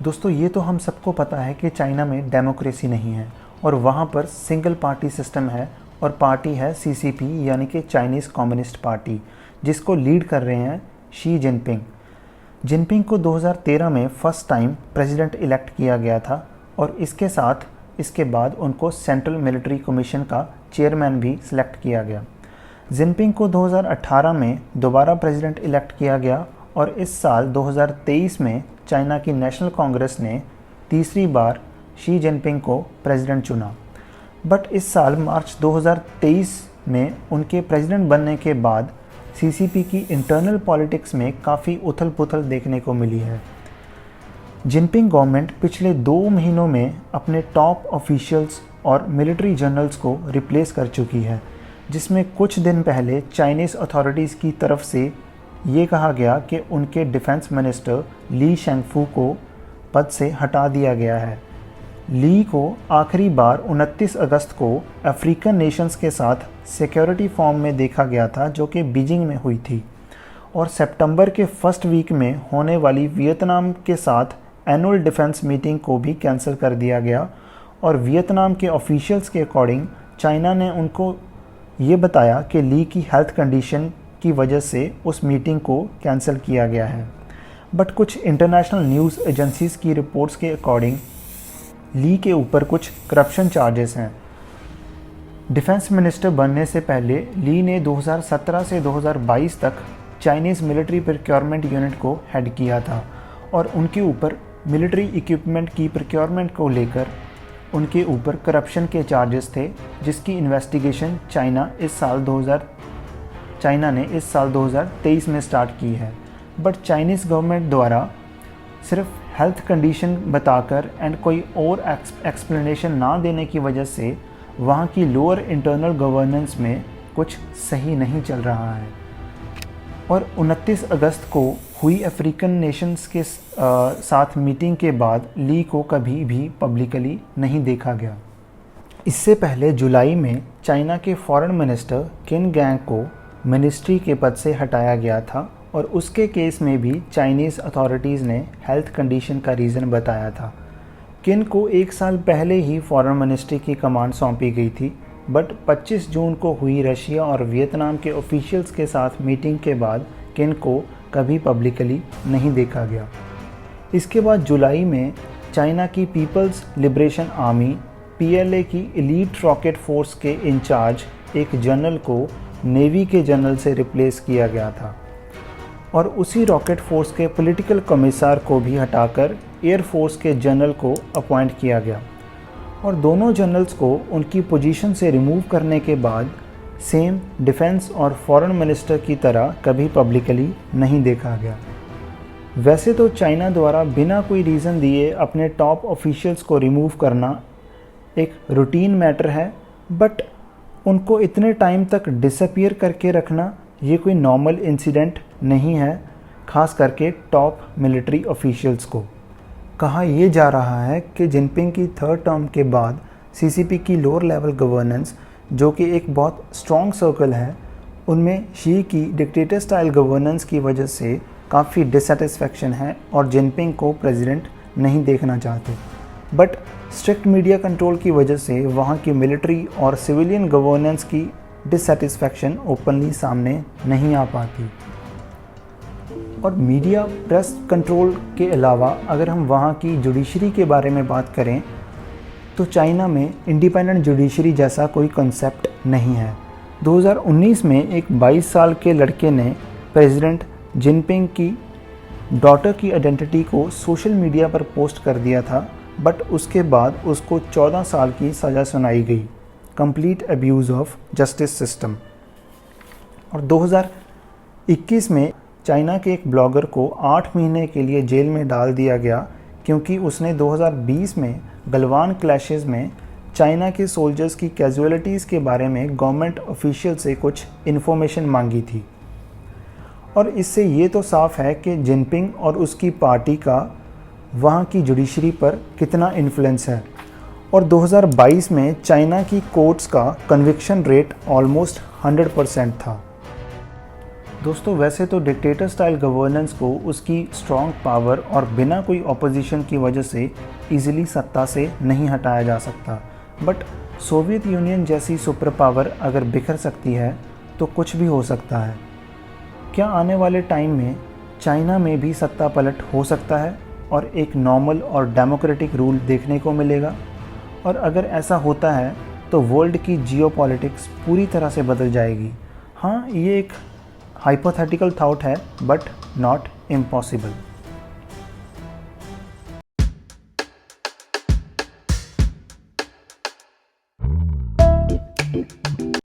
दोस्तों, ये तो हम सबको पता है कि चाइना में डेमोक्रेसी नहीं है और वहाँ पर सिंगल पार्टी सिस्टम है और पार्टी है सीसीपी यानी कि चाइनीज़ कम्युनिस्ट पार्टी, जिसको लीड कर रहे हैं शी जिनपिंग। जिनपिंग को 2013 में फर्स्ट टाइम प्रेसिडेंट इलेक्ट किया गया था और इसके बाद उनको सेंट्रल मिलिट्री कमीशन का चेयरमैन भी सिलेक्ट किया गया। जिनपिंग को 2018 में दोबारा प्रेसिडेंट इलेक्ट किया गया और इस साल 2023 में चाइना की नेशनल कांग्रेस ने तीसरी बार शी जिनपिंग को प्रेसिडेंट चुना। बट इस साल मार्च 2023 में उनके प्रेसिडेंट बनने के बाद सीसीपी की इंटरनल पॉलिटिक्स में काफ़ी उथल पुथल देखने को मिली है। जिनपिंग गवर्नमेंट पिछले 2 महीनों में अपने टॉप ऑफिशियल्स और मिलिट्री जनरल्स को रिप्लेस कर चुकी है, जिसमें कुछ दिन पहले चाइनीज़ अथॉरिटीज़ की तरफ से ये कहा गया कि उनके डिफेंस मिनिस्टर ली शेंगफू को पद से हटा दिया गया है। ली को आखिरी बार 29 अगस्त को अफ्रीकन नेशंस के साथ सिक्योरिटी फॉर्म में देखा गया था, जो कि बीजिंग में हुई थी, और सितंबर के फर्स्ट वीक में होने वाली वियतनाम के साथ एनुअल डिफेंस मीटिंग को भी कैंसिल कर दिया गया। और वियतनाम के ऑफिशियल्स के अकॉर्डिंग चाइना ने उनको ये बताया कि ली की हेल्थ कंडीशन की वजह से उस मीटिंग को कैंसिल किया गया है। बट कुछ इंटरनेशनल न्यूज़ एजेंसीज़ की रिपोर्ट्स के अकॉर्डिंग ली के ऊपर कुछ करप्शन चार्जेस हैं। डिफेंस मिनिस्टर बनने से पहले ली ने 2017 से 2022 तक चाइनीज़ मिलिट्री प्रोक्योरमेंट यूनिट को हेड किया था और उनके ऊपर मिलिट्री इक्विपमेंट की प्रोक्योरमेंट को लेकर उनके ऊपर करप्शन के चार्जेस थे, जिसकी इन्वेस्टिगेशन चाइना ने इस साल 2023 में स्टार्ट की है। बट चाइनीज़ गवर्नमेंट द्वारा सिर्फ हेल्थ कंडीशन बताकर एंड कोई और एक्सप्लेनेशन ना देने की वजह से वहाँ की लोअर इंटरनल गवर्नेंस में कुछ सही नहीं चल रहा है। और 29 अगस्त को हुई अफ्रीकन नेशंस के साथ मीटिंग के बाद ली को कभी भी पब्लिकली नहीं देखा गया। इससे पहले जुलाई में चाइना के फॉरेन मिनिस्टर किन गैंग को मिनिस्ट्री के पद से हटाया गया था और उसके केस में भी चाइनीज़ अथॉरिटीज़ ने हेल्थ कंडीशन का रीज़न बताया था। किन को 1 साल पहले ही फॉरेन मिनिस्ट्री की कमांड सौंपी गई थी, बट 25 जून को हुई रशिया और वियतनाम के ऑफिशियल्स के साथ मीटिंग के बाद किन को कभी पब्लिकली नहीं देखा गया। इसके बाद जुलाई में चाइना की पीपल्स लिबरेशन आर्मी PLA की एलीट रॉकेट फोर्स के इंचार्ज एक जनरल को नेवी के जनरल से रिप्लेस किया गया था और उसी रॉकेट फोर्स के पॉलिटिकल कमिश्नर को भी हटाकर एयर फोर्स के जनरल को अपॉइंट किया गया और दोनों जनरल्स को उनकी पोजीशन से रिमूव करने के बाद सेम डिफेंस और फॉरेन मिनिस्टर की तरह कभी पब्लिकली नहीं देखा गया। वैसे तो चाइना द्वारा बिना कोई रीज़न दिए अपने टॉप ऑफिशियल्स को रिमूव करना एक रूटीन मैटर है, बट उनको इतने टाइम तक डिसअपीयर करके रखना ये कोई नॉर्मल इंसिडेंट नहीं है, खास करके टॉप मिलिट्री ऑफिशियल्स को। कहा यह जा रहा है कि जिनपिंग की 3rd टर्म के बाद सीसीपी की लोअर लेवल गवर्नेंस, जो कि एक बहुत स्ट्रॉन्ग सर्कल है, उनमें शी की डिक्टेटर स्टाइल गवर्नेंस की वजह से काफ़ी डिससेटिस्फैक्शन है और जिनपिंग को प्रेसिडेंट नहीं देखना चाहते। बट स्ट्रिक्ट मीडिया कंट्रोल की वजह से वहाँ की मिलिट्री और सिविलियन गवर्नेंस की डिससेटिस्फैक्शन ओपनली सामने नहीं आ पाती। और मीडिया प्रेस कंट्रोल के अलावा अगर हम वहाँ की जुडिशरी के बारे में बात करें तो चाइना में इंडिपेंडेंट जुडिशरी जैसा कोई कॉन्सेप्ट नहीं है। 2019 में एक 22 साल के लड़के ने प्रेसिडेंट जिनपिंग की डॉटर की आइडेंटिटी को सोशल मीडिया पर पोस्ट कर दिया था, बट उसके बाद उसको 14 साल की सज़ा सुनाई गई, complete abuse of justice system. और 2021 में चाइना के एक ब्लॉगर को 8 महीने के लिए जेल में डाल दिया गया क्योंकि उसने 2020 में गलवान क्लैशेस में चाइना के सोल्जर्स की कैजुअलिटीज़ के बारे में गवर्नमेंट ऑफिशियल से कुछ इन्फॉर्मेशन मांगी थी। और इससे ये तो साफ है कि जिनपिंग और उसकी पार्टी का वहाँ की जुडिशरी पर कितना इन्फ्लुएंस है। और 2022 में चाइना की कोर्ट्स का कन्विक्शन रेट ऑलमोस्ट 100% था। दोस्तों वैसे तो डिक्टेटर स्टाइल गवर्नेंस को उसकी स्ट्रॉन्ग पावर और बिना कोई ऑपोजिशन की वजह से इजीली सत्ता से नहीं हटाया जा सकता, बट सोवियत यूनियन जैसी सुपर पावर अगर बिखर सकती है तो कुछ भी हो सकता है। क्या आने वाले टाइम में चाइना में भी सत्ता पलट हो सकता है और एक नॉर्मल और डेमोक्रेटिक रूल देखने को मिलेगा? और अगर ऐसा होता है तो वर्ल्ड की जियोपॉलिटिक्स पूरी तरह से बदल जाएगी। हाँ, ये एक हाइपोथेटिकल थॉट है, बट नॉट इम्पॉसिबल।